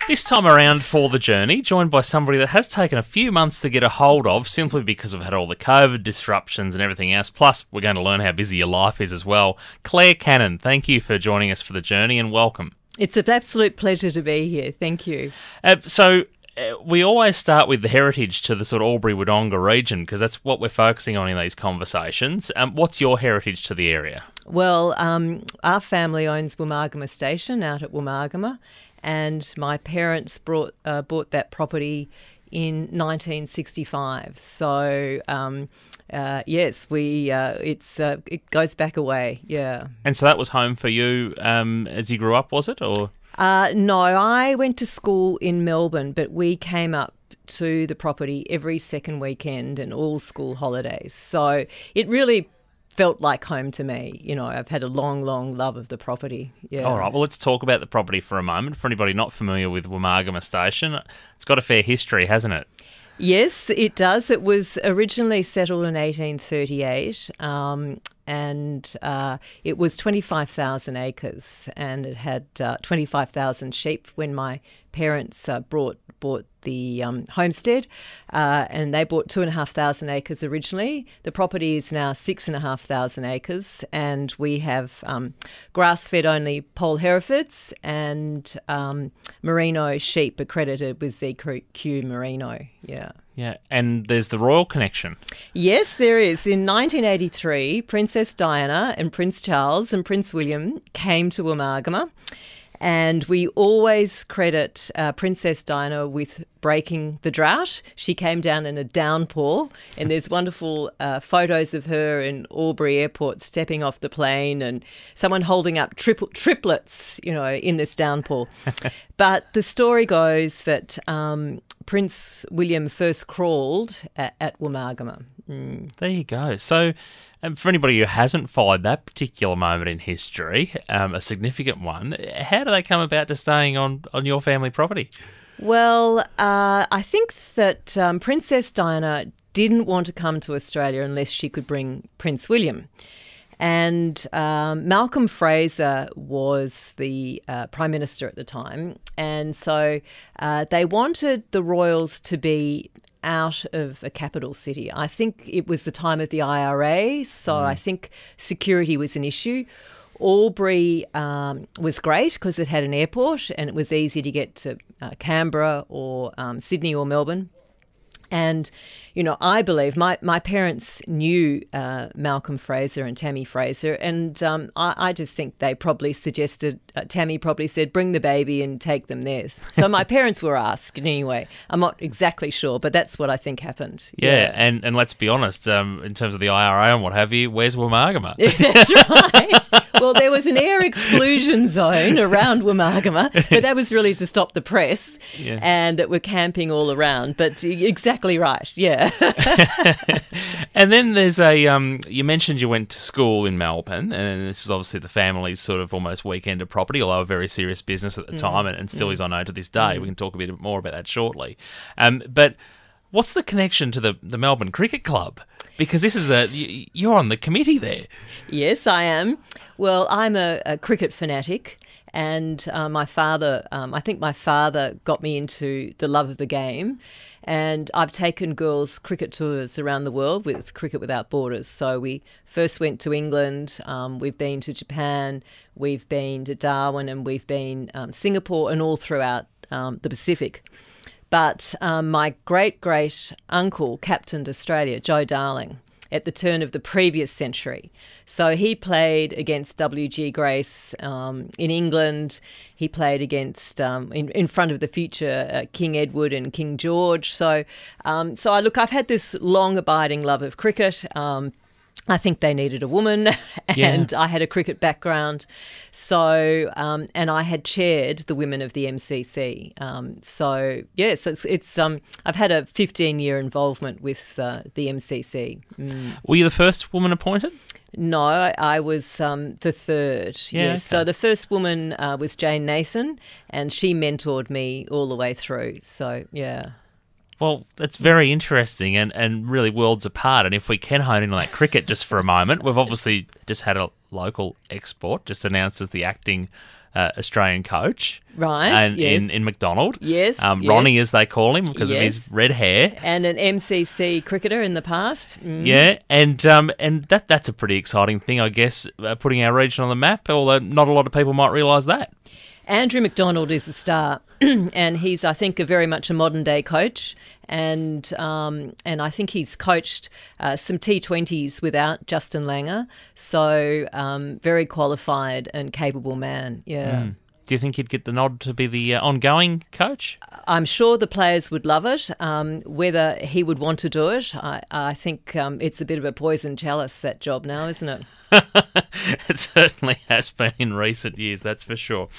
This time around for the journey, joined by somebody that has taken a few months to get a hold of, simply because we've had all the COVID disruptions and everything else. Plus, we're going to learn how busy your life is as well. Clare Cannon, thank you for joining us for the journey and welcome. It's an absolute pleasure to be here. Thank you. We always start with the heritage to the sort of Albury-Wodonga region because that's what we're focusing on in these conversations. What's your heritage to the area? Well, our family owns Woomargama Station out at Woomargama, and my parents bought that property in 1965. So, yes, it goes back a way, yeah. And so that was home for you as you grew up, was it, or...? No, I went to school in Melbourne, but we came up to the property every second weekend and all school holidays. So it really felt like home to me. You know, I've had a long, long love of the property. Yeah. All right, well, let's talk about the property for a moment. For anybody not familiar with Woomargama Station, it's got a fair history, hasn't it? Yes, it does. It was originally settled in 1838 and it was 25,000 acres and it had 25,000 sheep when my parents bought the homestead and they bought 2,500 acres originally. The property is now 6,500 acres and we have grass-fed only Poll Herefords and Merino sheep accredited with ZQ Merino, yeah. Yeah, and there's the royal connection. Yes, there is. In 1983, Princess Diana and Prince Charles and Prince William came to Woomargama, and we always credit Princess Diana with breaking the drought. She came down in a downpour, and there's wonderful photos of her in Albury Airport stepping off the plane and someone holding up triplets, you know, in this downpour. But the story goes that Prince William first crawled at Woomargama. There you go. So for anybody who hasn't followed that particular moment in history, a significant one, how do they come about to staying on your family property? Well, I think that Princess Diana didn't want to come to Australia unless she could bring Prince William. And Malcolm Fraser was the Prime Minister at the time. And so they wanted the royals to be out of a capital city. I think it was the time of the IRA, so I think security was an issue. Albury was great because it had an airport and it was easy to get to Canberra or Sydney or Melbourne. And, you know, I believe my parents knew Malcolm Fraser and Tammy Fraser, and I just think they probably suggested, Tammy probably said, bring the baby and take them there. So my parents were asked anyway. I'm not exactly sure, but that's what I think happened. Yeah. And let's be honest, in terms of the IRA and what have you, where's Woomargama? That's right. Well, there was an air exclusion zone around Woomargama, but that was really to stop the press and that were camping all around. But exactly right, yeah. And then there's you mentioned you went to school in Melbourne, and this is obviously the family's sort of almost weekend of property, although a very serious business at the time and still is, I know, to this day. We can talk a bit more about that shortly. But what's the connection to the Melbourne Cricket Club? Because this is you're on the committee there. Yes, I am. Well, I'm a cricket fanatic, and my father, I think my father got me into the love of the game, and I've taken girls' cricket tours around the world with Cricket Without Borders. So we first went to England, we've been to Japan, we've been to Darwin, and we've been Singapore and all throughout the Pacific. But my great-great-uncle captained Australia, Joe Darling, at the turn of the previous century. So he played against W.G. Grace in England. He played against, in front of the future, King Edward and King George. So I've had this long-abiding love of cricket. I think they needed a woman, and I had a cricket background. So, and I had chaired the women of the MCC. So, yes, I've had a 15-year involvement with the MCC. Were you the first woman appointed? No, I was the third. Yeah, yes. okay. So the first woman was Jane Nathan, and she mentored me all the way through. So, yeah. Well, that's very interesting and really worlds apart. And if we can hone in on that cricket just for a moment, we've obviously just had a local export just announced as the acting Australian coach. Right, And yes. in McDonald. Yes, Ronnie, yes. as they call him, because of his red hair. And an MCC cricketer in the past. Mm. Yeah, and that's a pretty exciting thing, I guess, putting our region on the map, although not a lot of people might realise that. Andrew McDonald is a star, and he's, I think, very much a modern-day coach. And I think he's coached some T20s without Justin Langer, so very qualified and capable man, yeah. Do you think he'd get the nod to be the ongoing coach? I'm sure the players would love it. Whether he would want to do it, I think it's a bit of a poison chalice, that job now, isn't it? It certainly has been in recent years, that's for sure.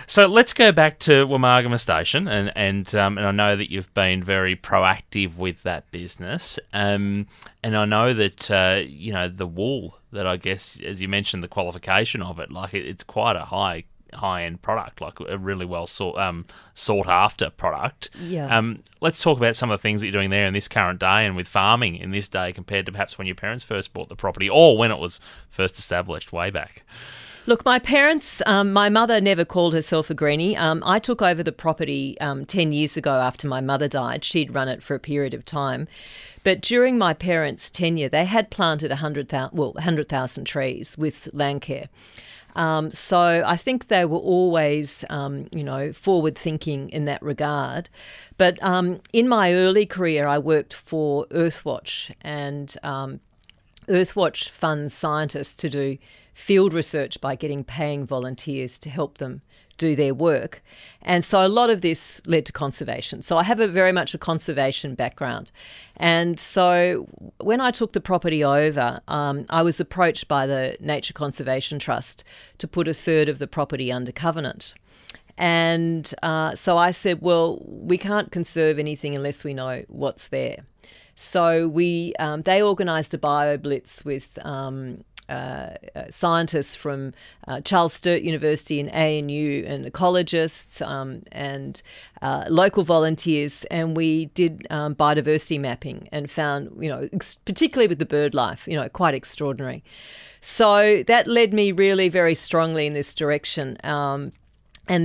So let's go back to Woomargama Station, and I know that you've been very proactive with that business, and I know that the wool that, I guess, as you mentioned, the qualification of it, like it's quite a high-end product, like a really well sought-after product. Yeah. Let's talk about some of the things that you're doing there in this current day and with farming in this day compared to perhaps when your parents first bought the property or when it was first established way back. Look, my parents, my mother never called herself a greenie. I took over the property 10 years ago after my mother died. She'd run it for a period of time. But during my parents' tenure, they had planted 100,000 trees with land care. So I think they were always, forward-thinking in that regard. But in my early career, I worked for Earthwatch, and Earthwatch funds scientists to do field research by getting paying volunteers to help them do their work. And so a lot of this led to conservation. So I have very much a conservation background. And so when I took the property over, I was approached by the Nature Conservation Trust to put a third of the property under covenant. And so I said, well, we can't conserve anything unless we know what's there. So they organised a bio-blitz with scientists from Charles Sturt University and ANU and ecologists and local volunteers, and we did biodiversity mapping and found, particularly with the bird life, quite extraordinary. So that led me really very strongly in this direction. And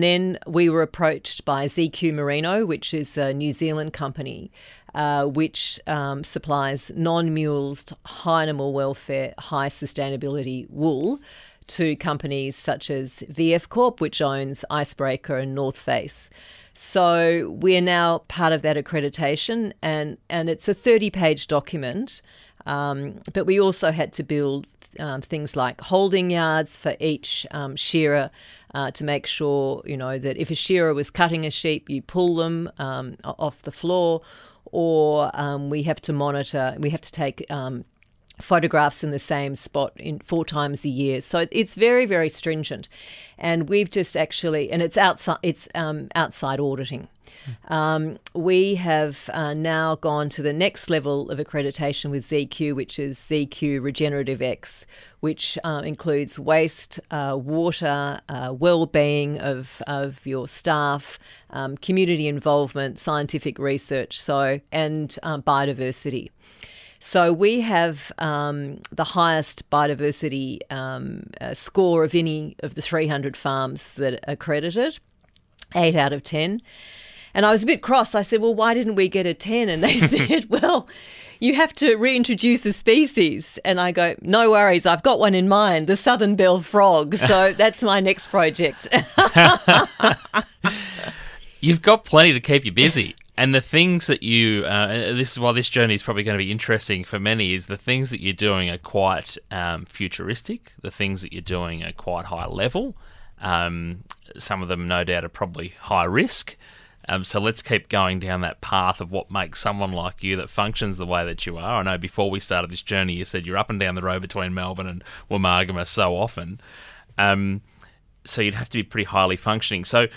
then we were approached by ZQ Merino, which is a New Zealand company, which supplies non-mulesed, high animal welfare, high sustainability wool to companies such as VF Corp, which owns Icebreaker and North Face. So we are now part of that accreditation, and it's a 30-page document, but we also had to build things like holding yards for each shearer to make sure, that if a shearer was cutting a sheep, you pull them off the floor, or we have to monitor, we have to take photographs in the same spot 4 times a year. So it's very, very stringent. And we've just actually, and it's outside auditing. We have now gone to the next level of accreditation with ZQ, which is ZQ Regenerative X, which includes waste, water, well-being of your staff, community involvement, scientific research, and biodiversity. So we have the highest biodiversity score of any of the 300 farms that are accredited, 8 out of 10. And I was a bit cross. I said, well, why didn't we get a 10? And they said, well, you have to reintroduce a species. And I go, no worries, I've got one in mind, the southern bell frog. So that's my next project. You've got plenty to keep you busy. And the things that you, this is why this journey is probably going to be interesting for many, is the things that you're doing are quite futuristic. The things that you're doing are quite high level. Some of them, no doubt, are probably high risk. So let's keep going down that path of what makes someone like you that functions the way that you are. I know before we started this journey, you said you're up and down the road between Melbourne and Woomargama so often. So you'd have to be pretty highly functioning. So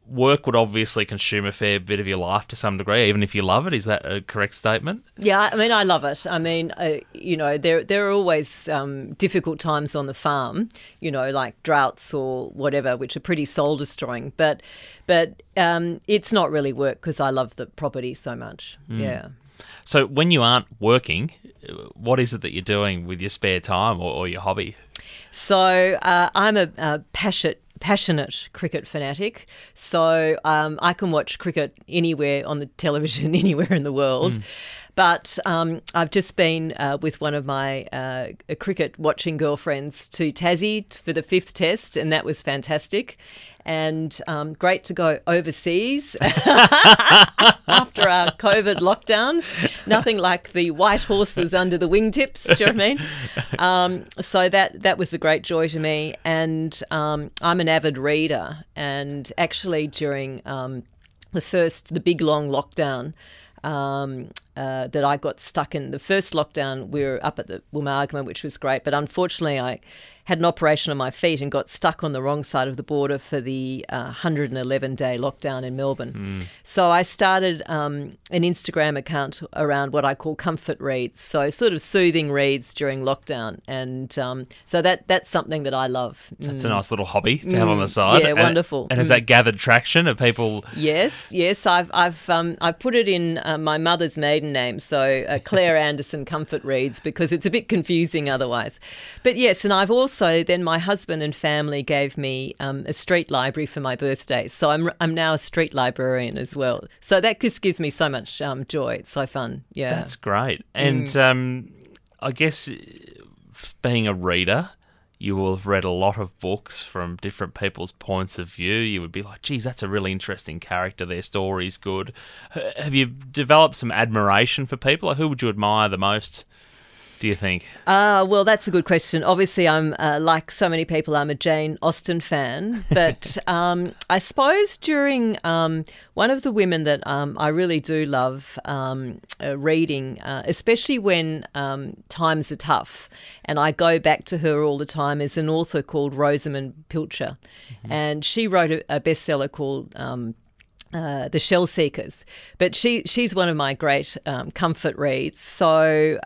work would obviously consume a fair bit of your life to some degree, even if you love it. Is that a correct statement? Yeah, I mean, I love it. I mean, there are always difficult times on the farm, like droughts or whatever, which are pretty soul-destroying. But it's not really work because I love the property so much. Yeah. So when you aren't working, what is it that you're doing with your spare time or your hobby? So I'm a passionate cricket fanatic. So I can watch cricket anywhere on the television, anywhere in the world. But I've just been with one of my cricket watching girlfriends to Tassie for the 5th test, and that was fantastic. And great to go overseas after our COVID lockdowns. Nothing like the white horses under the wingtips, do you know what I mean? So that was a great joy to me. And I'm an avid reader. And actually during the big long lockdown, that I got stuck in. The first lockdown, we were up at the Woomargama, which was great, but unfortunately I had an operation on my feet and got stuck on the wrong side of the border for the 111-day lockdown in Melbourne. So I started an Instagram account around what I call comfort reads, so sort of soothing reads during lockdown, and so that's something that I love. That's a nice little hobby to have on the side. Yeah, wonderful. And has that gathered traction? Are people? Yes. I've put it in my mother's maiden name, so Clare Anderson Comfort Reads, because it's a bit confusing otherwise. But yes, and I've also then my husband and family gave me a street library for my birthday, so I'm now a street librarian as well. So that just gives me so much joy. It's so fun. Yeah, that's great. And I guess being a reader, you will have read a lot of books from different people's points of view. You would be like, geez, that's a really interesting character. Their story's good. Have you developed some admiration for people? Like, who would you admire the most, do you think? Well, that's a good question. Obviously, I'm like so many people, I'm a Jane Austen fan. But I suppose during one of the women that I really do love reading, especially when times are tough, and I go back to her all the time, is an author called Rosamund Pilcher. And she wrote a bestseller called The Shell Seekers, but she's one of my great comfort reads. So,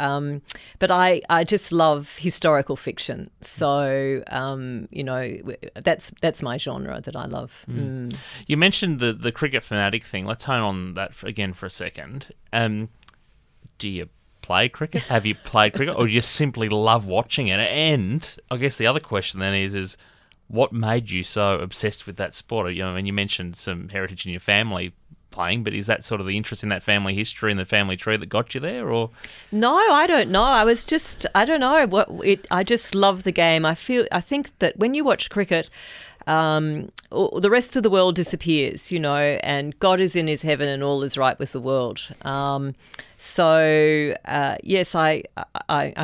but I just love historical fiction. So, that's my genre that I love. You mentioned the cricket fanatic thing. Let's hone on that again for a second. Do you play cricket? Have you played cricket, or do you simply love watching it? And I guess the other question then is what made you so obsessed with that sport? You know, I mean, you mentioned some heritage in your family playing, but is that sort of the interest in that family history and the family tree that got you there, or? No, I don't know. I don't know I just love the game. I think that when you watch cricket, the rest of the world disappears, and God is in his heaven and all is right with the world. Yes, I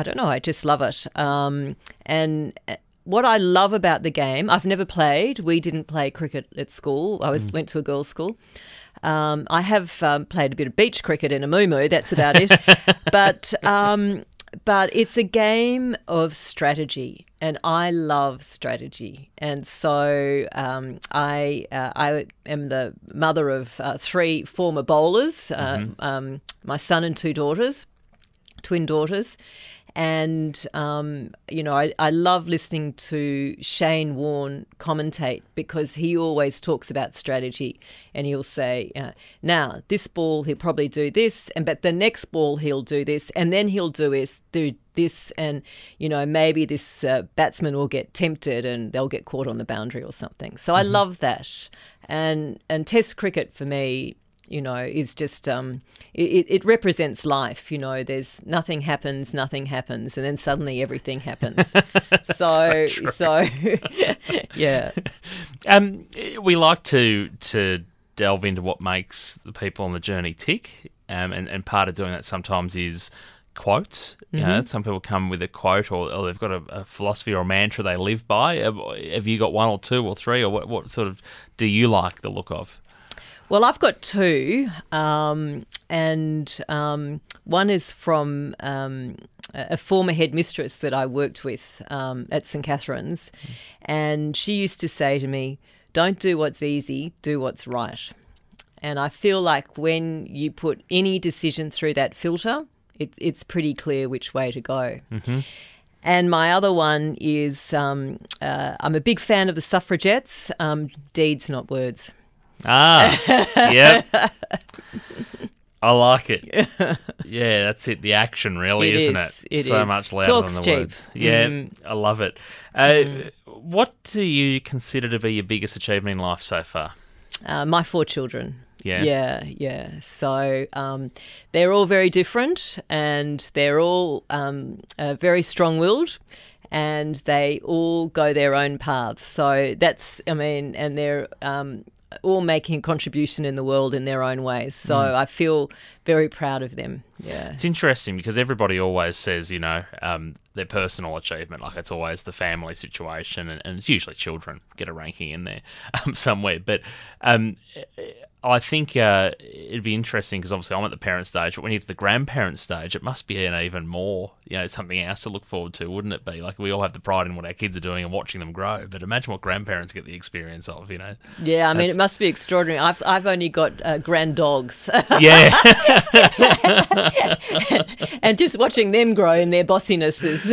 don't know. I just love it. And what I love about the game, I've never played. We didn't play cricket at school. I went to a girls' school. I have played a bit of beach cricket in a moo-moo. That's about it. But it's a game of strategy, and I love strategy. And so I am the mother of 3 former bowlers, my son and 2 daughters, twin daughters. And, I love listening to Shane Warne commentate, because he always talks about strategy, and he'll say, now, this ball, he'll probably do this, but the next ball he'll do this, and then he'll do this, and, maybe this batsman will get tempted and they'll get caught on the boundary or something. So I love that. And Test cricket for me, is just it represents life. There's nothing happens, and then suddenly everything happens. so yeah. We like to delve into what makes the people on the journey tick, and part of doing that sometimes is quotes. Some people come with a quote, or they've got a philosophy or a mantra they live by. Have you got 1 or 2 or 3, or what sort of do you like the look of? Well, I've got 2, and one is from a former headmistress that I worked with at St Catherine's, and she used to say to me, "Don't do what's easy, do what's right." And I feel like when you put any decision through that filter, it's pretty clear which way to go. And my other one is I'm a big fan of the suffragettes, deeds, not words. Yeah. I like it. Yeah, that's it. The action, really, isn't it? It so is. much louder Talk's than the cheap. words. Yeah, I love it. What do you consider to be your biggest achievement in life so far? My 4 children. Yeah. Yeah. So they're all very different, and they're all very strong-willed, and they all go their own paths. So and they're all making a contribution in the world in their own ways. So I feel very proud of them. Yeah. It's interesting because everybody always says, their personal achievement, like it's always the family situation, and it's usually children get a ranking in there somewhere. But I think it'd be interesting because obviously I'm at the parent stage, but when you're at the grandparent stage, it must be an even more, something else to look forward to, wouldn't it be? Like we all have the pride in what our kids are doing and watching them grow, but imagine what grandparents get the experience of, Yeah, I mean, it must be extraordinary. I've only got grand dogs. Yeah. And just watching them grow in their bossiness is...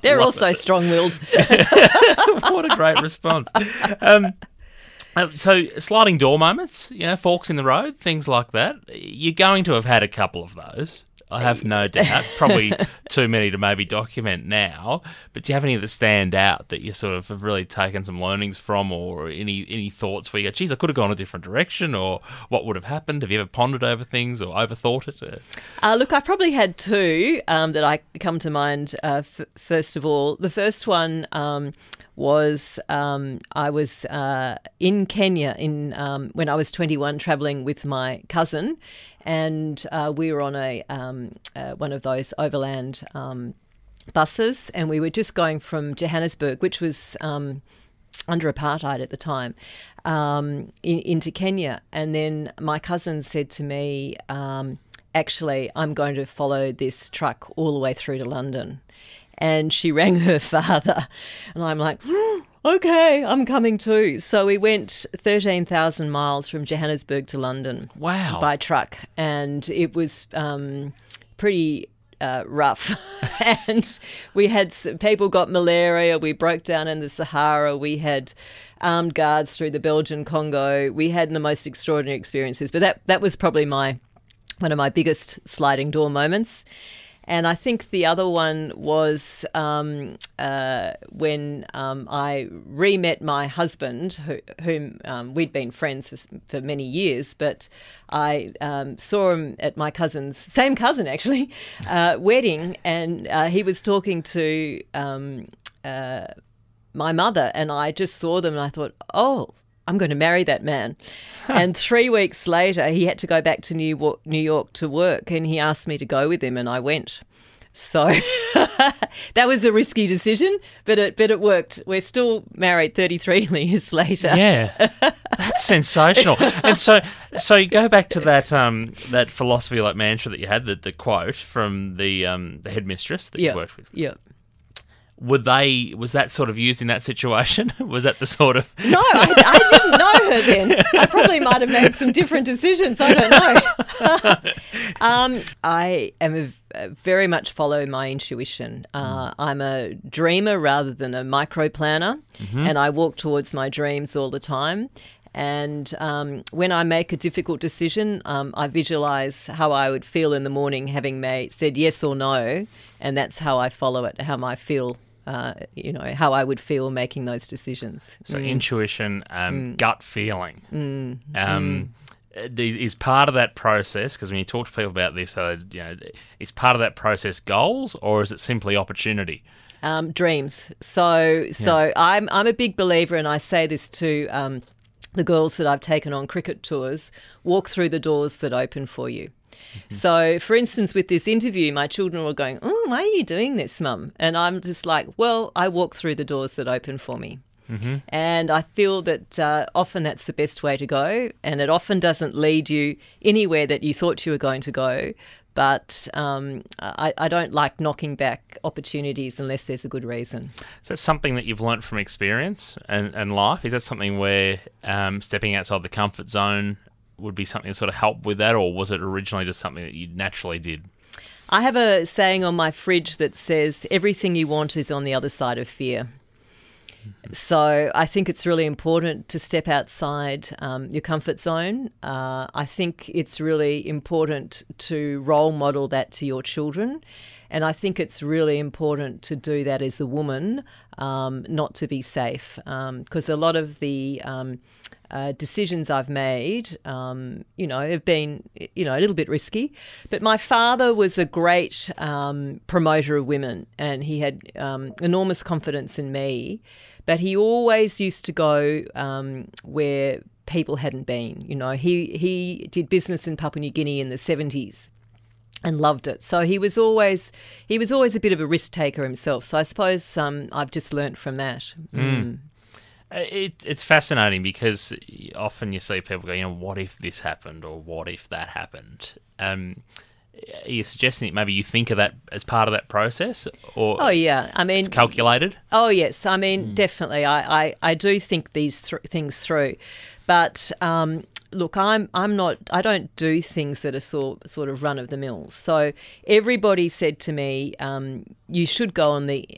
They're also strong-willed. What a great response. So sliding door moments, forks in the road, things like that. You're going to have had a couple of those, I have no doubt. Probably too many to maybe document now. But do you have any that stand out that you sort of have really taken some learnings from, or any thoughts where you go, geez, I could have gone a different direction, or what would have happened? Have you ever pondered over things or overthought it? Look, I probably had 2 that I come to mind. First of all, the first one was I was in Kenya when I was 21, travelling with my cousin, and we were on one of those overland buses, and we were just going from Johannesburg, which was under apartheid at the time, into Kenya. And then my cousin said to me, actually, I'm going to follow this truck all the way through to London. And she rang her father, and I'm like, okay, I'm coming too. So we went 13,000 miles from Johannesburg to London. Wow. By truck. And it was pretty rough. And we had people got malaria. We broke down in the Sahara. We had armed guards through the Belgian Congo. We had the most extraordinary experiences. But that was probably one of my biggest sliding door moments. And I think the other one was when I re-met my husband, whom we'd been friends for many years, but I saw him at my cousin's, same cousin actually, wedding, and he was talking to my mother, and I just saw them and I thought, oh, I'm going to marry that man. And 3 weeks later, he had to go back to New York to work, and he asked me to go with him, and I went. So that was a risky decision, but it worked. We're still married 33 years later. Yeah, that's sensational. And so you go back to that philosophy, like mantra that you had, the quote from the headmistress that you worked with. Yeah. Was that sort of used in that situation? Was that the sort of... No, I didn't know her then. I probably might have made some different decisions. I don't know. I am very much follow my intuition. I'm a dreamer rather than a micro planner, and I walk towards my dreams all the time. And when I make a difficult decision, I visualise how I would feel in the morning having said yes or no, and that's how I follow it, how I feel. How I would feel making those decisions. So intuition, gut feeling, is part of that process. Because when you talk to people about this, is part of that process goals, or is it simply opportunity? Dreams. So I'm a big believer, and I say this to the girls that I've taken on cricket tours: walk through the doors that open for you. So, for instance, with this interview, my children were going, oh, why are you doing this, Mum? And I'm just like, well, I walk through the doors that open for me. And I feel that often that's the best way to go, and it often doesn't lead you anywhere that you thought you were going to go. But I don't like knocking back opportunities unless there's a good reason. Is that something that you've learnt from experience and life? Is that something where stepping outside the comfort zone would be something that sort of helped with that, or was it originally just something that you naturally did? I have a saying on my fridge that says, everything you want is on the other side of fear. So I think it's really important to step outside your comfort zone. I think it's really important to role model that to your children. And I think it's really important to do that as a woman, not to be safe. Because a lot of the decisions I've made, have been, a little bit risky. But my father was a great promoter of women, and he had enormous confidence in me. But he always used to go where people hadn't been. He did business in Papua New Guinea in the 70s and loved it. So he was always a bit of a risk taker himself. So I suppose I've just learnt from that. It's fascinating because often you see people go, what if this happened or what if that happened? Are you suggesting that maybe you think of that as part of that process? Or oh, yeah. I mean, it's calculated? Oh, yes. I mean, definitely. I do think these things through. But look, I don't do things that are sort of run of the mill. So everybody said to me, you should go on the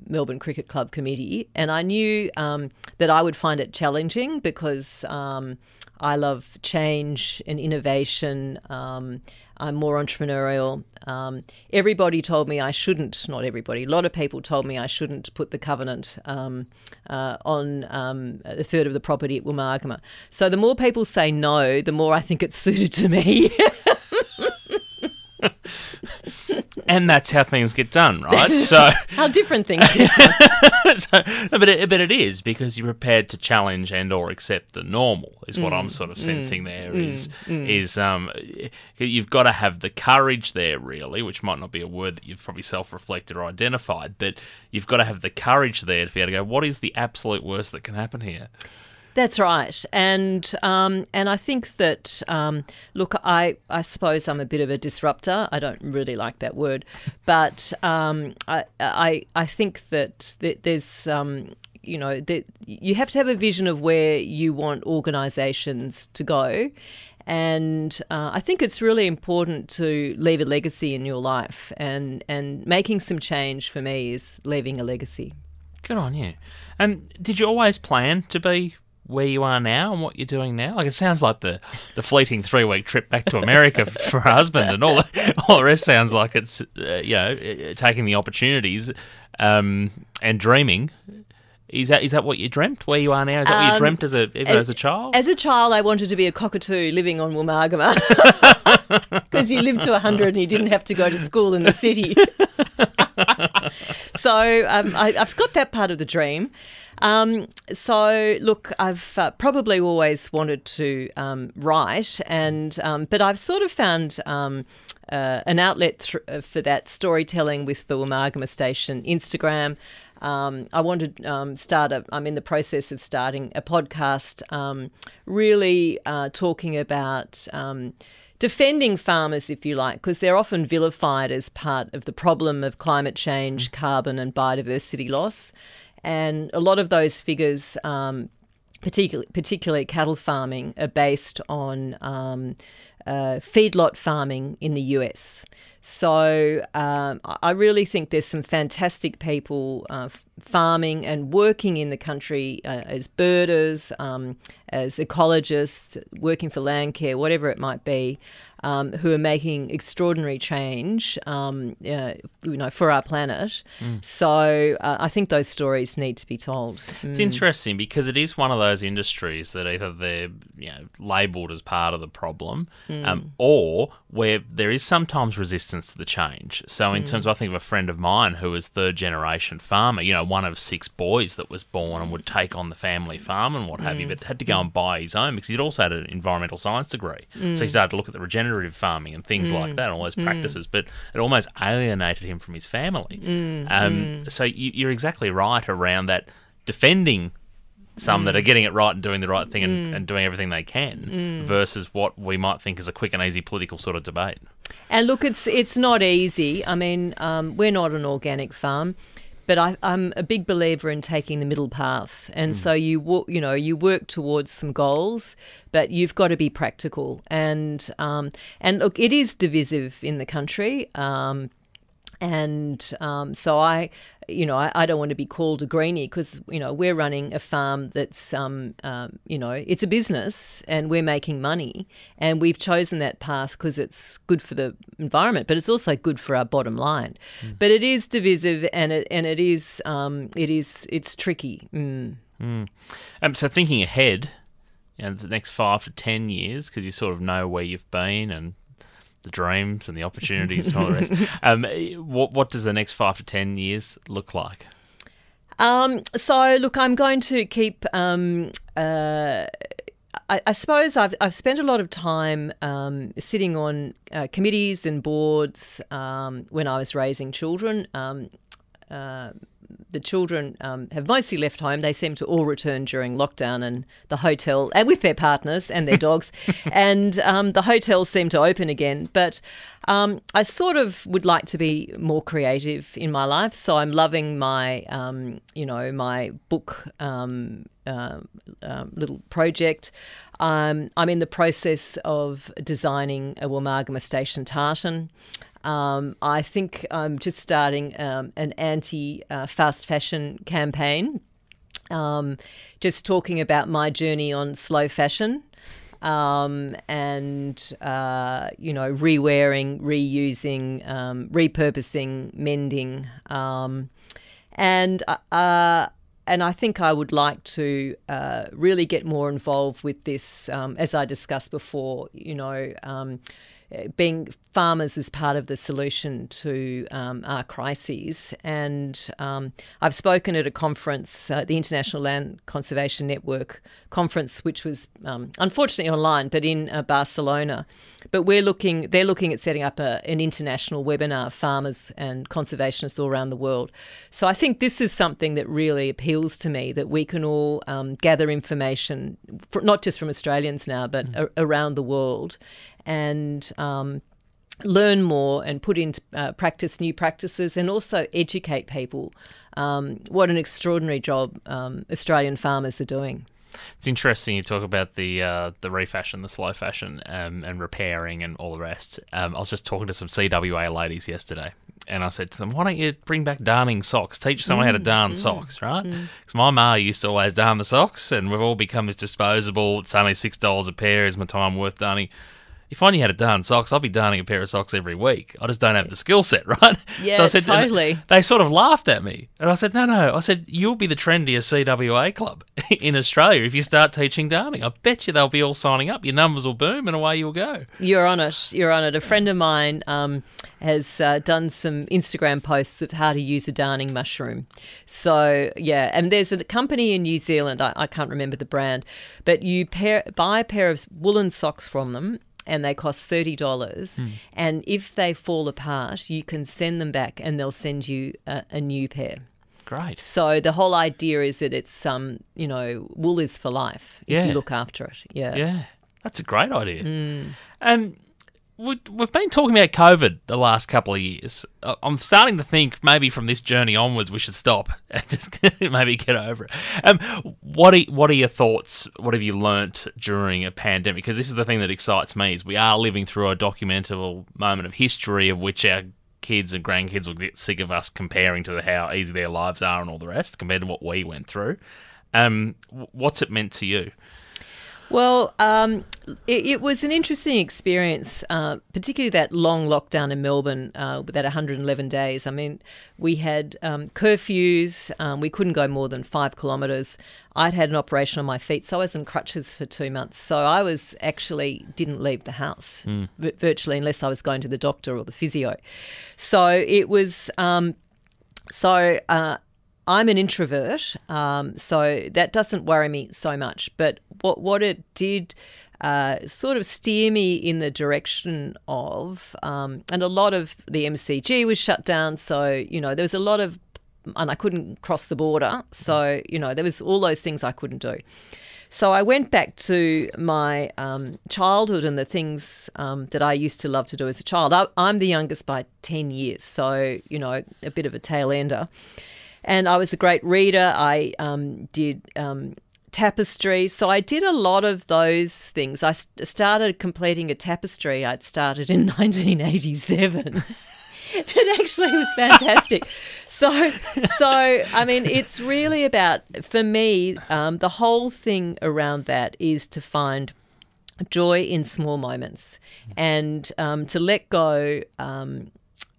Melbourne Cricket Club committee, and I knew that I would find it challenging because I love change and innovation. I'm more entrepreneurial. Everybody told me I shouldn't, not everybody, a lot of people told me I shouldn't put the covenant on a third of the property at Woomargama. So the more people say no, the more I think it's suited to me. And that's how things get done, right? So how different things get done. But it is because you're prepared to challenge and or accept the normal is what I'm sort of sensing there is you've got to have the courage there really, which might not be a word that you've probably self-reflected or identified, but you've got to have the courage there to be able to go, what is the absolute worst that can happen here? That's right, and I think that look, I suppose I'm a bit of a disruptor. I don't really like that word, but I think that there's that you have to have a vision of where you want organisations to go, and I think it's really important to leave a legacy in your life, and making some change for me is leaving a legacy. Good on you. And did you always plan to be where you are now and what you're doing now? Like, it sounds like the fleeting 3-week trip back to America for her husband and all the rest sounds like it's taking the opportunities and dreaming. Is that what you dreamt? Where you are now? Is that what you dreamt as a child? As a child, I wanted to be a cockatoo living on Woomargama because you lived to 100 and you didn't have to go to school in the city. So I've got that part of the dream. So look, I've probably always wanted to write, but I've sort of found an outlet for that storytelling with the Woomargama Station Instagram. I wanted to I'm in the process of starting a podcast, really talking about defending farmers, if you like, because they're often vilified as part of the problem of climate change, carbon and biodiversity loss. And a lot of those figures, particularly cattle farming, are based on feedlot farming in the US. So I really think there's some fantastic people farming and working in the country as birders, as ecologists, working for land care, whatever it might be, who are making extraordinary change, for our planet. So I think those stories need to be told. It's interesting because it is one of those industries that either they're labelled as part of the problem, or where there is sometimes resistance to the change. So in terms of, I think of a friend of mine who was third generation farmer, one of 6 boys that was born and would take on the family farm and what have you, but had to go and buy his own because he'd also had an environmental science degree. So he started to look at the regenerative farming and things like that and all those practices, but it almost alienated him from his family. So you're exactly right around that, defending some that are getting it right and doing the right thing and doing everything they can versus what we might think is a quick and easy political sort of debate. And look, it's not easy. I mean, we're not an organic farm, but I'm a big believer in taking the middle path. And so you work towards some goals, but you've got to be practical. And look, it is divisive in the country. And so I don't want to be called a greenie because, we're running a farm that's, it's a business and we're making money. And we've chosen that path because it's good for the environment, but it's also good for our bottom line. But it is divisive and it's tricky. So thinking ahead, the next 5 to 10 years, because you sort of know where you've been and the dreams and the opportunities and all the rest. What does the next 5 to 10 years look like? So look, I'm going to keep. I suppose I've spent a lot of time sitting on committees and boards when I was raising children. The children have mostly left home. They seem to all return during lockdown and the hotel, and with their partners and their dogs, and the hotels seem to open again. But I sort of would like to be more creative in my life. So I'm loving my, my book little project. I'm in the process of designing a Woomargama Station tartan. I think I'm just starting an anti-fast fashion campaign, just talking about my journey on slow fashion and, rewearing, reusing, repurposing, mending. And I think I would like to really get more involved with this, as I discussed before, being farmers is part of the solution to our crises. And I've spoken at a conference, the International Land Conservation Network conference, which was unfortunately online, but in Barcelona. But they're looking at setting up an international webinar of farmers and conservationists all around the world. So I think this is something that really appeals to me, that we can all gather information, not just from Australians now, but around the world, and learn more and put into practice new practices, and also educate people what an extraordinary job Australian farmers are doing. It's interesting you talk about the refashion, the slow fashion, and repairing and all the rest. I was just talking to some CWA ladies yesterday, and I said to them, why don't you bring back darning socks? Teach someone how to darn socks, right? Because my ma used to always darn the socks, and we've all become as disposable. It's only $6 a pair. Is my time worth darning? If I knew how to darn socks, I'd be darning a pair of socks every week. I just don't have the skill set, right? Yeah, so I said, totally. They sort of laughed at me. And I said, no. I said, you'll be the trendiest CWA club in Australia if you start teaching darning. I bet you they'll be all signing up. Your numbers will boom and away you'll go. You're on it. A friend of mine has done some Instagram posts of how to use a darning mushroom. So, yeah, and there's a company in New Zealand, I can't remember the brand, but you buy a pair of woolen socks from them, and they cost $30. And if they fall apart, you can send them back and they'll send you a new pair. Great. So the whole idea is that it's, wool is for life if you look after it. Yeah. Yeah, that's a great idea. We've been talking about COVID the last couple of years. I'm starting to think maybe from this journey onwards we should stop and just maybe get over it. What are your thoughts? What have you learnt during a pandemic? Because this is the thing that excites me, is we are living through a documentable moment of history of which our kids and grandkids will get sick of us comparing to how easy their lives are and all the rest compared to what we went through. What's it meant to you? Well, it was an interesting experience, particularly that long lockdown in Melbourne, that 111 days. I mean, we had curfews. We couldn't go more than 5 kilometres. I'd had an operation on my feet, so I was in crutches for 2 months. So I was actually didn't leave the house virtually, unless I was going to the doctor or the physio. So it was I'm an introvert, so that doesn't worry me so much. But what it did sort of steer me in the direction of, and a lot of the MCG was shut down, so, there was a lot of, and I couldn't cross the border, so, there was all those things I couldn't do. So I went back to my childhood and the things that I used to love to do as a child. I'm the youngest by 10 years, so, a bit of a tail ender. And I was a great reader. I did tapestry. So I did a lot of those things. I started completing a tapestry I'd started in 1987. It actually was fantastic. So I mean, it's really about, for me, the whole thing around that is to find joy in small moments and to let go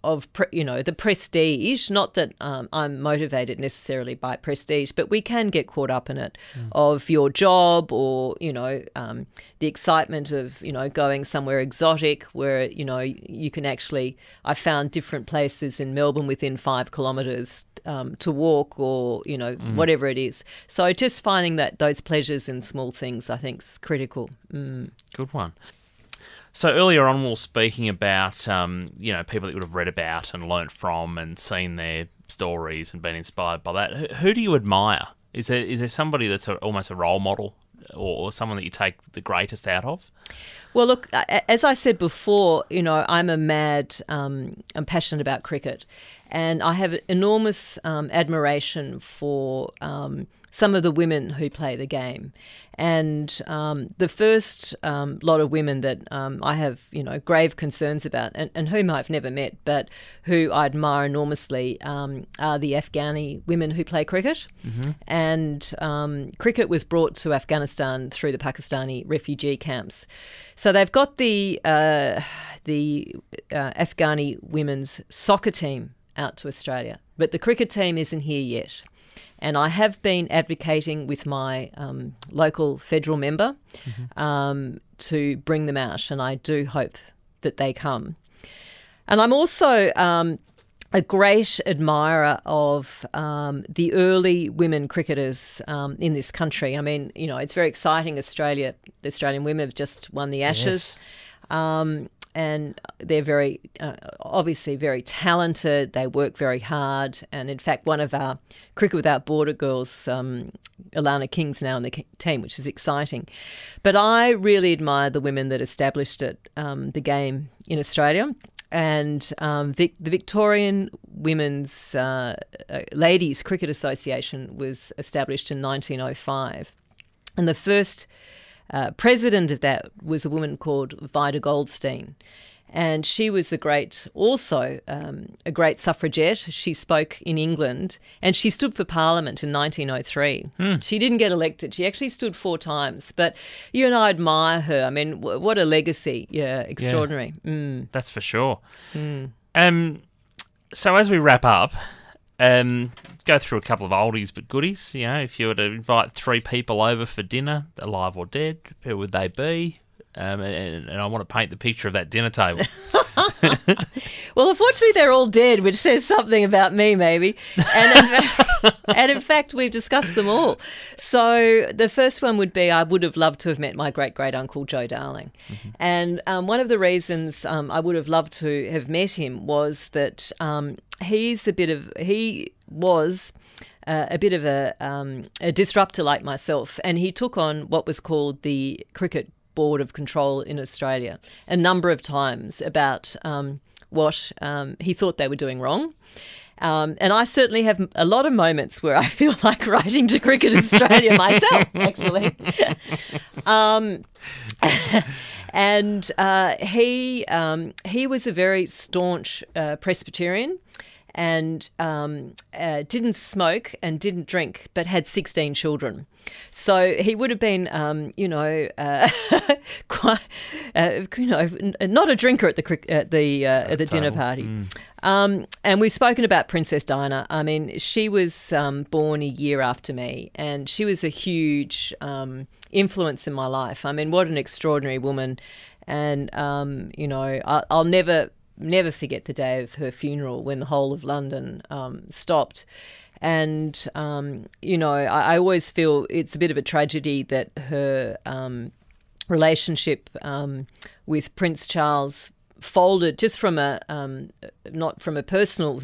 of the prestige. Not that I'm motivated necessarily by prestige, but we can get caught up in it, of your job, or the excitement of going somewhere exotic where you can actually. I found different places in Melbourne within 5 kilometres to walk, or whatever it is. So just finding that those pleasures in small things, I think, is critical. Good one. So earlier on, we were speaking about people that you would have read about and learnt from and seen their stories and been inspired by that. Who do you admire? Is there somebody that's almost a role model, or someone that you take the greatest out of? Well, look, as I said before, I'm passionate about cricket, and I have enormous admiration for some of the women who play the game. And the first lot of women that I have, grave concerns about, and whom I've never met, but who I admire enormously, are the Afghani women who play cricket. Mm-hmm. And cricket was brought to Afghanistan through the Pakistani refugee camps. So they've got the Afghani women's soccer team out to Australia, but the cricket team isn't here yet. And I have been advocating with my local federal member to bring them out, and I do hope that they come. And I'm also a great admirer of the early women cricketers in this country. I mean, it's very exciting. The Australian women have just won the Ashes. Yes. And they're very, obviously very talented. They work very hard. And in fact, one of our Cricket Without Border girls, Alana King's now in the team, which is exciting. But I really admire the women that established the game in Australia. And the Victorian Women's Ladies Cricket Association was established in 1905. And the first president of that was a woman called Vida Goldstein, and she was a great suffragette. She spoke in England, and she stood for Parliament in 1903. She didn't get elected. She actually stood 4 times. But you and I admire her. I mean, what a legacy! Yeah, extraordinary. Yeah, that's for sure. So as we wrap up, go through a couple of oldies but goodies. If you were to invite 3 people over for dinner, alive or dead, who would they be? And I want to paint the picture of that dinner table. Well, unfortunately, they're all dead, which says something about me, maybe. And in fact, we've discussed them all. So the first one would be, I would have loved to have met my great-great-uncle, Joe Darling. Mm-hmm. And one of the reasons I would have loved to have met him was that he was a bit of a disruptor like myself, and he took on what was called the Cricket Board of Control in Australia a number of times about what he thought they were doing wrong. And I certainly have a lot of moments where I feel like writing to Cricket Australia myself, actually. And he was a very staunch Presbyterian, and didn't smoke and didn't drink, but had 16 children. So he would have been, quite, not a drinker at the dinner party. And we've spoken about Princess Diana. I mean, she was born a year after me, and she was a huge influence in my life. I mean, what an extraordinary woman. And, I'll never forget the day of her funeral when the whole of London stopped. And, I always feel it's a bit of a tragedy that her relationship with Prince Charles folded just from not from their personal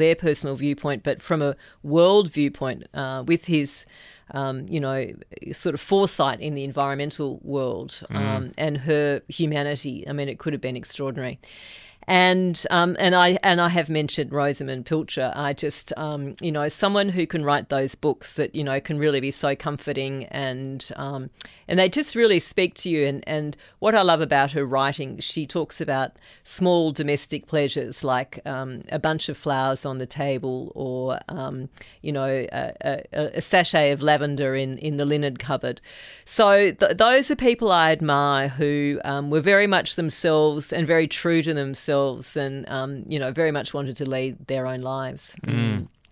viewpoint, but from a world viewpoint, with his, sort of foresight in the environmental world, and her humanity. I mean, it could have been extraordinary. I have mentioned Rosamund Pilcher. I just someone who can write those books that can really be so comforting, and they just really speak to you. And what I love about her writing, she talks about small domestic pleasures like a bunch of flowers on the table, or a sachet of lavender in the linen cupboard. So those are people I admire who were very much themselves and very true to themselves, and very much wanted to lead their own lives.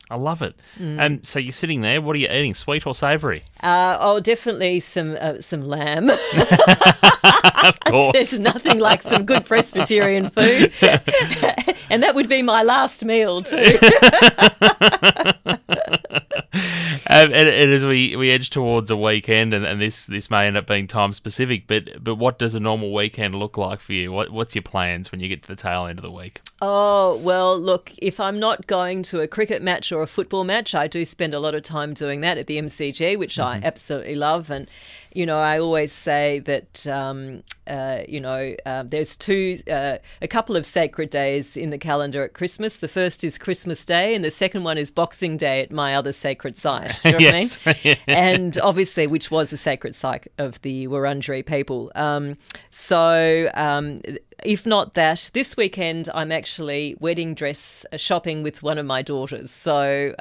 I love it. And so you're sitting there. What are you eating? Sweet or savoury? Definitely some lamb. Of course. There's nothing like some good Presbyterian food, and that would be my last meal too. And as we edge towards a weekend, and this may end up being time specific, but what does a normal weekend look like for you? What's your plans when you get to the tail end of the week? Oh, well, look, if I'm not going to a cricket match or a football match, I do spend a lot of time doing that at the MCG, which I absolutely love. And I always say that, there's a couple of sacred days in the calendar at Christmas. The first is Christmas Day, and the second one is Boxing Day at my other sacred site. Do you know what I mean? And obviously, which was the sacred site of the Wurundjeri people. If not that, this weekend I'm actually wedding dress shopping with one of my daughters. So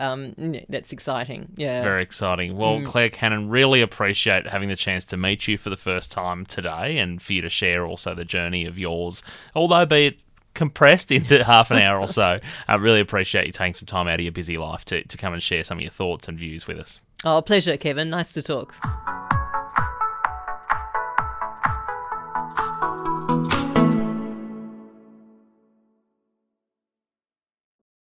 that's exciting. Yeah. Very exciting. Well, Clare Cannon, really appreciate having the chance to meet you for the first time today, and for you to share also the journey of yours, although be it compressed into half an hour or so. I really appreciate you taking some time out of your busy life to come and share some of your thoughts and views with us. Oh, pleasure, Kevin. Nice to talk.